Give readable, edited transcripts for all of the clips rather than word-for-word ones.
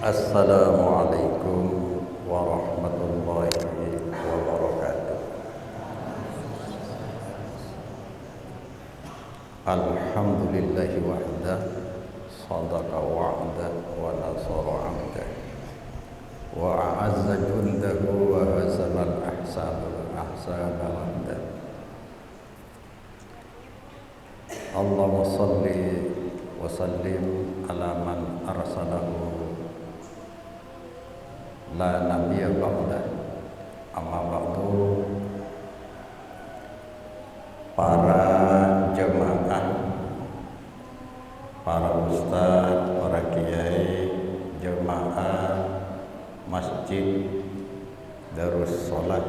Assalamualaikum warahmatullahi wabarakatuh. Alhamdulillahi wahda, sadaqa wa'da wa nasara 'abda, wa a'azza jundahu wa hazama al-ahsana wanda. Allahumma salli wa sallim ala man arsalahu la nabiyya ba'da. Amma ba'du. Para jemaah, para ustaz, para kiai, jemaah Masjid Darus Salat,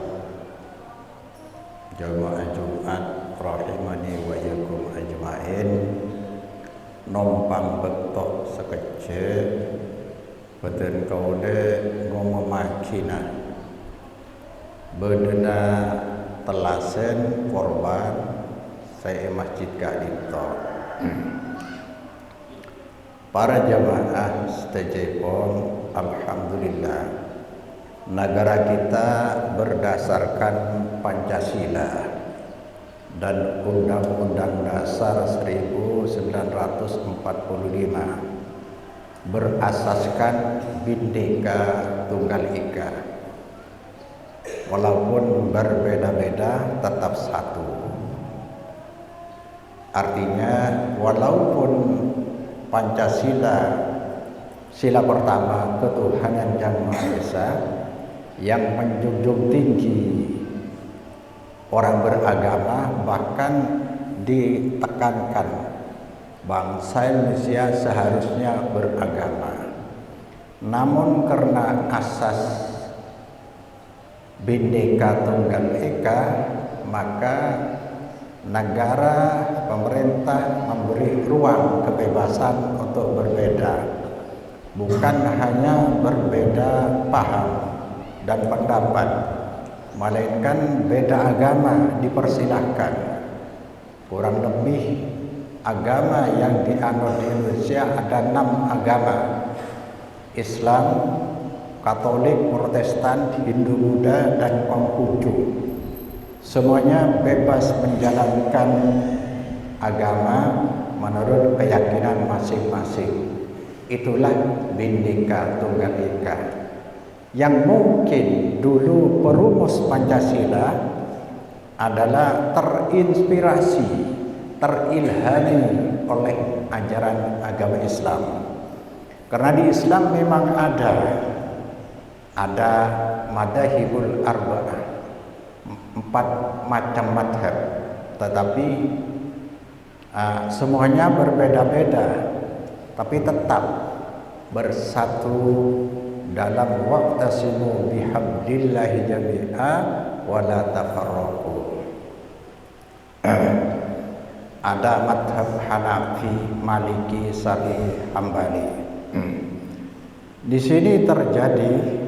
jamaah Jumat rahimani wa yakum ajmain. Nompang betok sekecil beten kaude ngomemakina bedena telasen korban saya masjid kadito. Para jamaah setejepon, alhamdulillah negara kita berdasarkan Pancasila dan Undang-Undang Dasar 1945 berasaskan Bhinneka Tunggal Ika. Walaupun berbeda-beda tetap satu. Artinya walaupun Pancasila sila pertama ketuhanan Yang Maha Esa yang menjunjung tinggi orang beragama, bahkan ditekankan bangsa Indonesia seharusnya beragama. Namun karena asas Bhinneka Tunggal Ika, maka negara, pemerintah memberi ruang kebebasan untuk berbeda, bukan hanya berbeda paham dan pendapat, melainkan beda agama dipersilahkan. Kurang lebih agama yang dianut di Indonesia ada 6 agama: Islam, Katolik, Protestan, Hindu Buddha, dan Konghucu. Semuanya bebas menjalankan agama menurut keyakinan masing-masing. Itulah Bhinneka Tunggal Ika yang mungkin dulu perumus Pancasila adalah terinspirasi, terilhami oleh ajaran agama Islam. Karena di Islam memang ada madhahibul arba'ah, 4 macam madhab, tetapi semuanya berbeda-beda, tapi tetap bersatu dalam waqtasimu bihablillahi jami'a wa la tafarraqu. Ada madhab Hanafi, Maliki, Syafi'i, Hambali. Di sini terjadi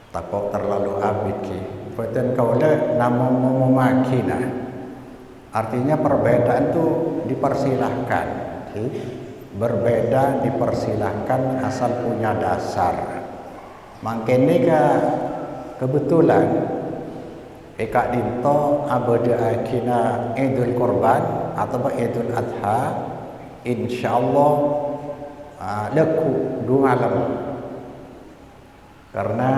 takut terlalu abiki. Betul kaula namun memakina. Artinya perbedaan itu dipersilahkan. Berbeda dipersilahkan asal punya dasar. Mangkene kebetulan Eka dinto abada akina Idul Korban atau Idul Adha, insyaallah leku 2 malam. Karena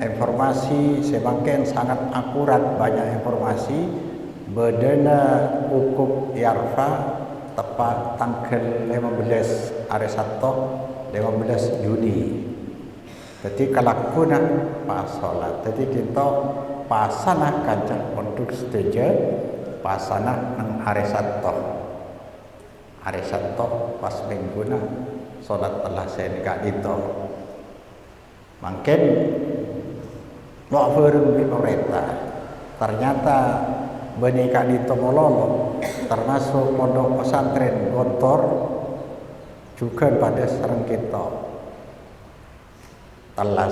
informasi semakin sangat akurat, banyak informasi bedena ukuk yarfa tepat tanggal 15 hari Sabtu 15 Juni. Jadi kalakuna pas sholat. Jadi kita pasana kancah untuk setuju pasana nang hari Sabtu. Hari Sabtu pas mingguna sholat telah saya nikah itu. Mungkin waktu pemerintah ternyata Bhinneka itu mololo, termasuk pondok pesantren Gontor juga pada sareng kita telah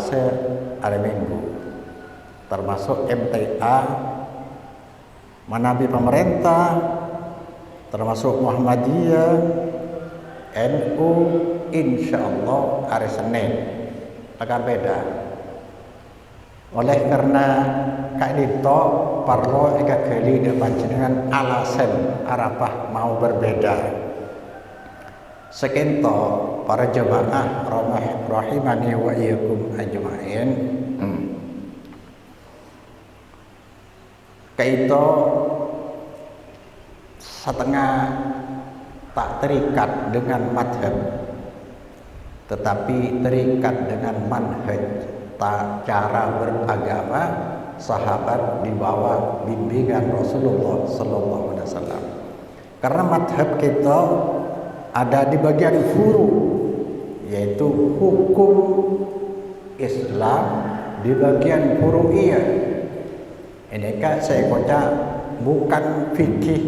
hari Minggu, termasuk MTA, Manabi pemerintah, termasuk Muhammadiyah, NU, insyaallah hari Senin. Tekan beda. Oleh karena kak dito parlo eka kali dia panjenengan alasan Arafah mau berbeda. Sekento para jemaah rahimani wa iyyakum ajmain. Kaito setengah tak terikat dengan madhab, tetapi terikat dengan manhaj, cara beragama sahabat di bawah bimbingan Rasulullah Sallallahu Alaihi Wasallam. Karena madhab kita ada di bagian furu, yaitu hukum Islam di bagian furu'iyah. Ini kan saya kata bukan fikih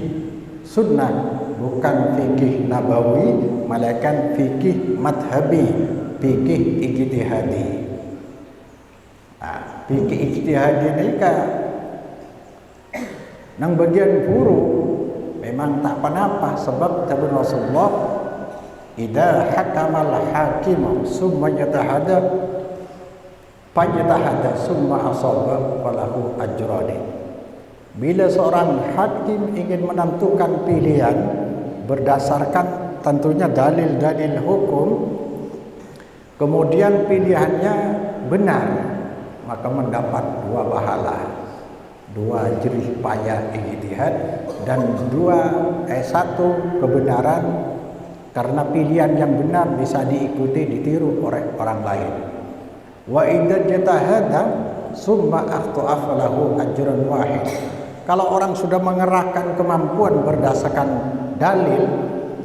sunnah, bukan fikih nabawi, melainkan fikih madhabi, fikih ijtihadi. Nah, fikih ijtihadi ini kan nang bagian furu memang tak apa-apa, sebab tabun Rasulullah idza hakamal hakim summa yatahadda fajtahada summa asaba falahu ajrani. Bila seorang hakim ingin menentukan pilihan berdasarkan tentunya dalil-dalil hukum, kemudian pilihannya benar, maka mendapat 2 pahala, 2 jerih payah ijtihad, dan 1 kebenaran, karena pilihan yang benar bisa diikuti, ditiru oleh orang lain. Wa idza jatahada summa akhta'a falahu ajrun wahid. Kalau orang sudah mengerahkan kemampuan berdasarkan dalil,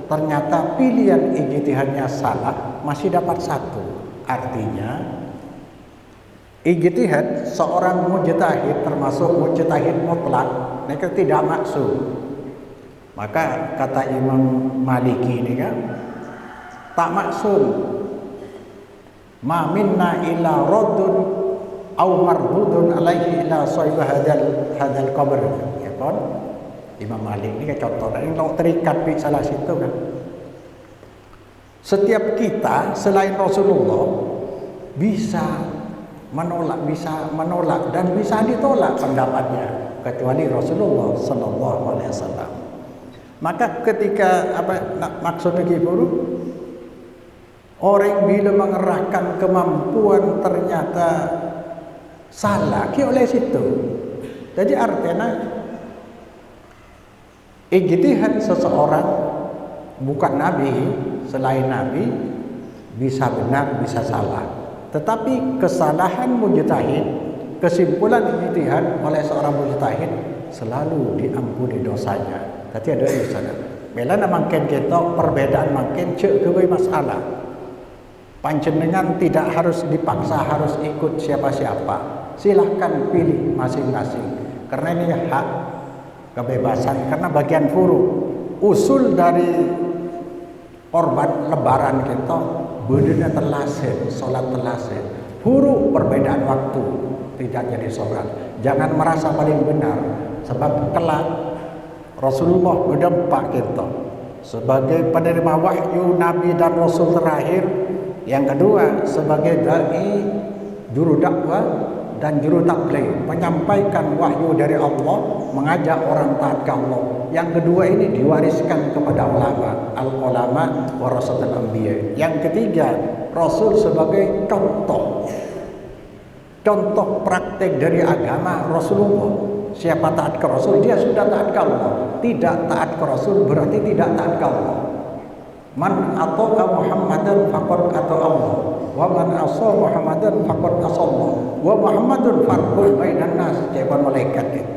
ternyata pilihan ijtihadnya salah, masih dapat 1. Artinya ijtihad seorang mujtahid, termasuk mujtahid mutlak, mereka tidak maksud. Maka kata Imam Maliki ini kan, tak maksud. Ma minna illa raddun au mardudun alaihi ila sahib hadal qabr. Ya kan? Imam Malik ini kan contoh, ini terikat di salah situ kan. Setiap kita selain Rasulullah bisa menolak dan bisa ditolak pendapatnya, kecuali Rasulullah Sallallahu Alaihi Wasallam. Maka ketika maksudnya guru, orang bila mengerahkan kemampuan ternyata salah oleh situ. Jadi artinya ijtihad seseorang bukan nabi, selain nabi bisa benar bisa salah. Tetapi kesalahan mujtahid, kesimpulan ijtihad oleh seorang mujtahid selalu diampuni dosanya. Tapi ada di sana. Bela makin kita perbedaan makin cek ke masalah. Panjenengan tidak harus dipaksa harus ikut siapa-siapa. Silahkan pilih masing-masing. Karena ini hak kebebasan. Karena bagian furu, usul dari korban lebaran kita benar terlasen, sholat terlasen. Furu perbedaan waktu, tidak jadi sholat. Jangan merasa paling benar, sebab kelak Rasulullah berdampak kita sebagai penerima wahyu Nabi dan Rasul terakhir. Yang kedua sebagai dai, juru dakwah dan juru tabligh, menyampaikan wahyu dari Allah, mengajak orang taat ke Allah. Yang kedua ini diwariskan kepada ulama, al-ulama warasatul anbiya. Yang ketiga, Rasul sebagai contoh praktek dari agama Rasulullah. Siapa taat ke Rasul, dia sudah taat ke Allah. Tidak taat ke Rasul berarti tidak taat ke Allah. Man ata'a Muhammadan faqad ata'a Allah, wa man asa Muhammadan faqad asa Allah, wa Muhammadun farqun bainan nas. Jawaban malaikat itu.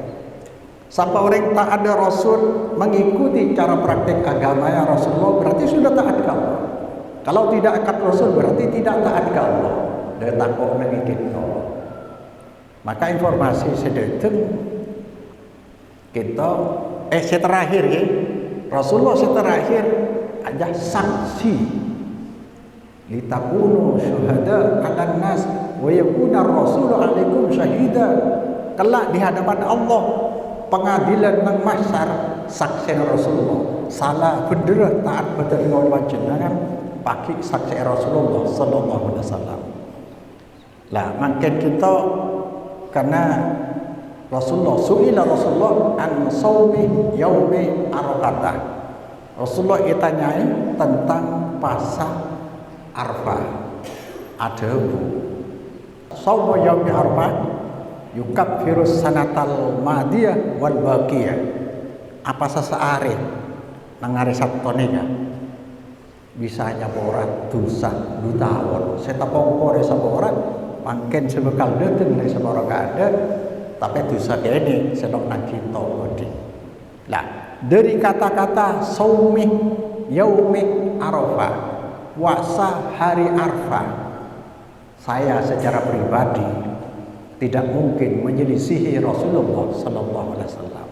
Siapa orang tak ada Rasul mengikuti cara praktek agamanya Rasulullah berarti sudah taat ke Allah. Kalau tidak taat Rasul berarti tidak taat ke Allah. Dan takut lagi kita. Maka informasi sedeteng kita terakhir ya. Rasulullah terakhir aja saksi litakunu syuhada 'alan nas wa yakuna ar-rasulu 'alaikum syahida. Kelak di hadapan Allah pengadilan nang mahsyar saksi Rasulullah salah bener taat bener dengan panjenengan pakai saksi Rasulullah sallallahu alaihi wasallam. Lah makin kita karena Rasulullah an saumi yaumi Arafah. Rasulullah ditanyai tentang puasa Arafah. Ada saum yaumi Arafah yukaffiru sanatal madiyah wal baqiyah. Apa sesaare nang hari Sabtu nika bisa nyaporat dosa 2 tahun. Saya tapongko desa orang mangken sebekal dateng desa orang ada tapi dosa ini sedang nang kita gede. Lah dari kata-kata saumi yaumi Arafah, puasa hari Arafah, saya secara pribadi tidak mungkin menyelisihi Rasulullah sallallahu alaihi wasallam.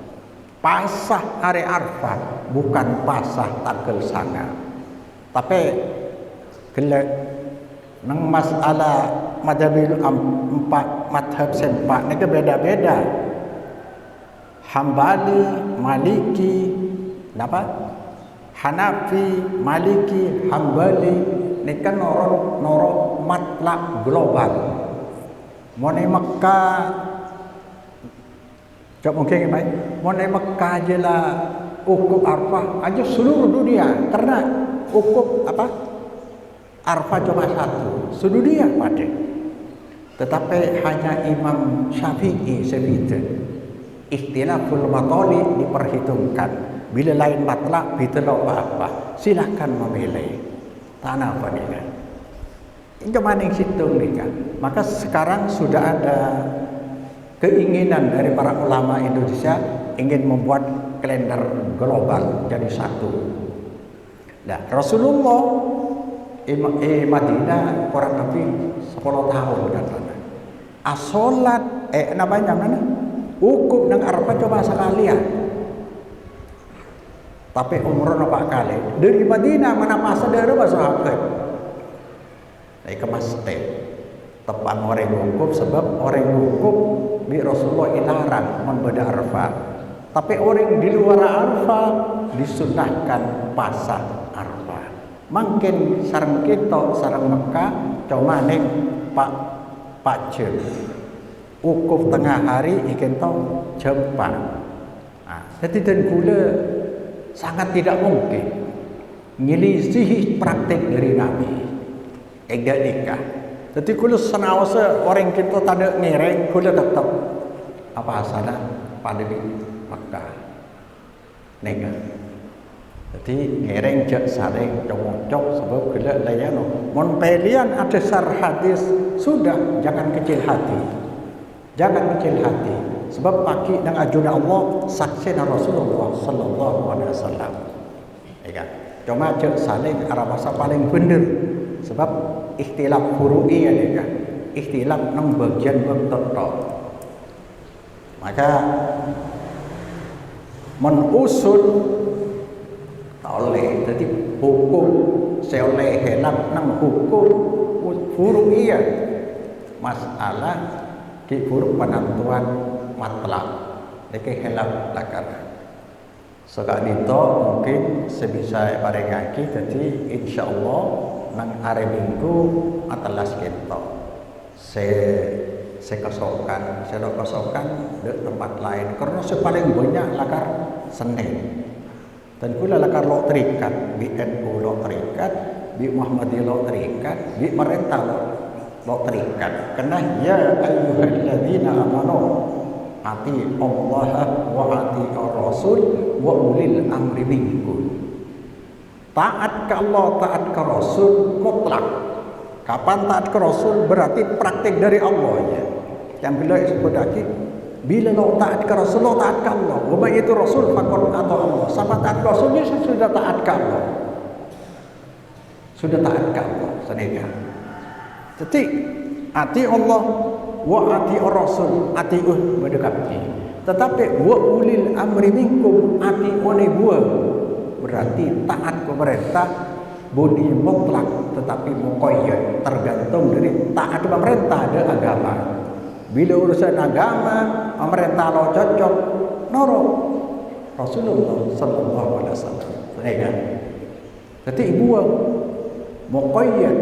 Pasah hari Arafah bukan pasah tanggal sanga. Tapi gelek nang masalah madhabil 4 madhab sempak ni beda-beda. Hambali, Maliki, napa? Hanafi, Maliki, Hambali ni kan noro matlak global. Mone Mekah cak mungkin baik. Mone Mekah je lah ukuf Arafah aja seluruh dunia karena ukuf apa? Arafah cuma satu seluruh dunia pada. Tetapi hanya Imam Syafi'i sebida ikhtilaful matali diperhitungkan. Bila lain matlak bitelok apa silakan memilih tanah apa ni kan. Ini maning situng ni kan. Maka sekarang sudah ada keinginan dari para ulama Indonesia ingin membuat kalender global jadi satu. Nah, Rasulullah Madinah kurang lebih 10 tahun katanya. Asolat namanya mana? Ukuf nang Arafah coba sekali ya. Tapi umroh nampak kali. Dari Madinah mana masa dari sahabat. Naik ke masjid. Tepat orang wukuf sebab orang wukuf di Rasulullah dilarang membeda Arafah. Tapi orang di luar Arafah disunahkan pasang Arafah. Mungkin sarang kita sarang Mekah cuma ning pak jam. Wukuf tengah hari ikan tau jam 4. Jadi dan gula sangat tidak mungkin nyelisihi praktik dari Nabi. Enggak nikah. Jadi kalau senawasa orang kita tak ada ngereng, kalau tetap apa asalnya pada di Makkah nikah. Jadi ngereng jak saling cocok sebab kalau layan, mon pelian ada sar hadis sudah jangan kecil hati, jangan kecil hati. Sebab pagi dan ajudan Allah saksi Rasulullah sallallahu alaihi wasallam. Ya, cuma jak saling arah bahasa paling benar. Sebab ikhtilaf furu'i ya kan, ikhtilaf nang bagian tertentu. Maka menusul tak oleh, jadi hukum seoleh helak nang hukum furu'i ya. Masalah di furu' penentuan matlak, deke helak lakar. Sekali itu mungkin sebisa pada kaki, jadi insyaallah nang hari Minggu atalas kita saya kosongkan di tempat lain karena paling banyak lakar Senin dan pula lakar lo terikat di NU lo terikat di Muhammadiyah lo terikat di pemerintah lo terikat karena ya ayyuhalladzina amanu ati Allah wa ati Rasul wa ulil amri minkum. Taat ke Allah, taat ke Rasul mutlak. Kapan taat ke Rasul berarti praktik dari Allah ya. Yang bila disebut lagi, bila lo taat ke Rasul, lo taat ke Allah. Wa itu Rasul fakon atau Allah. Sama taat ke Rasulnya sudah taat ke Allah. Sudah taat ke Allah sendiri. Jadi ati Allah wa ati Rasul, ati mendekati. Tetapi wa ulil amri minkum ati one buah. Berarti taat pemerintah budi mutlak tetapi muqayyad tergantung dari taat pemerintah ada agama. Bila urusan agama pemerintah lo cocok noro Rasulullah sallallahu alaihi wasallam. Ya kan? Jadi ibu muqayyad,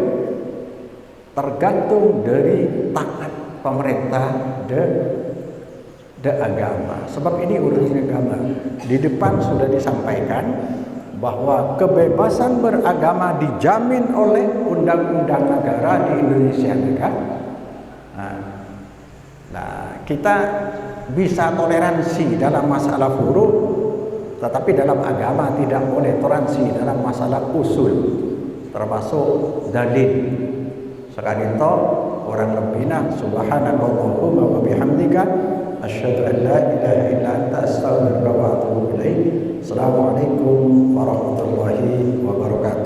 tergantung dari taat pemerintah de agama. Sebab ini urusan agama. Di depan sudah disampaikan bahwa kebebasan beragama dijamin oleh undang-undang negara di Indonesia kan. Nah, kita bisa toleransi dalam masalah furu', tetapi dalam agama tidak boleh toleransi dalam masalah usul, termasuk dalil. Sekali itu orang lebihna subhanakallahumma wa bihamdika asyhadu an la ilaha illa anta astaghfiruka wa atubu ilaik. Assalamualaikum warahmatullahi wabarakatuh.